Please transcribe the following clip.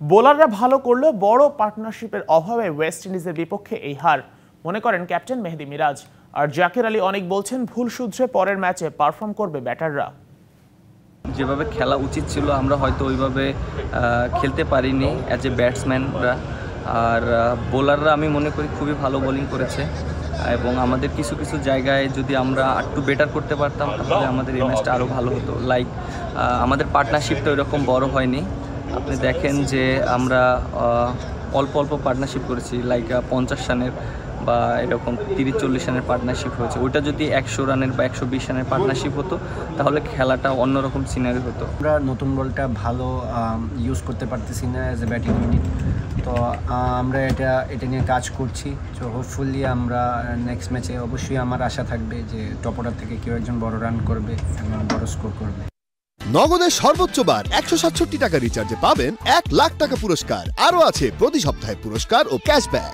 বোলাররা ভালো করলেও বড় পার্টনারশিপের অভাবে ওয়েস্ট ইন্ডিজের বিপক্ষে এই হার মনে করেন ক্যাপ্টেন মেহেদী মিরাজ। আর জাকির আলী অনেক বলছেন ভুল শুধরে পরের ম্যাচে পারফর্ম করবে ব্যাটাররা। যেভাবে খেলা উচিত ছিল আমরা হয়তো ওইভাবে খেলতে পারিনি অ্যাজ এ ব্যাটসম্যানরা। আর বোলাররা আমি মনে করি খুবই ভালো বোলিং করেছে এবং আমাদের কিছু কিছু জায়গায় যদি আমরা একটু বেটার করতে পারতাম তাহলে আমাদের এই ম্যাচটা আরও ভালো হতো। লাইক আমাদের পার্টনারশিপটা ওইরকম বড় হয়নি। আপনি দেখেন যে আমরা অল্প অল্প পার্টনারশিপ করেছি, লাইক 50 রানের বা এরকম 30-40 রানের পার্টনারশিপ হয়েছে। ওইটা যদি 100 রানের বা 120 রানের পার্টনারশিপ হতো তাহলে খেলাটা অন্যরকম সিনারি হতো। আমরা নতুন বলটা ভালো ইউজ করতে পারতেছি না অ্যাজ এ ব্যাটিং ইউনিট, তো আমরা এটা নিয়ে কাজ করছি। তো হোপফুলি আমরা নেক্সট ম্যাচে অবশ্যই আমার আশা থাকবে যে টপ অর্ডার থেকে কেউ একজন বড় রান করবে এবং বড় স্কোর করবে। নগদের সর্বোচ্চ বার 167 টাকা রিচার্জে পাবেন 1 লাখ টাকা পুরস্কার। আরও আছে প্রতি সপ্তাহে পুরস্কার ও ক্যাশব্যাক।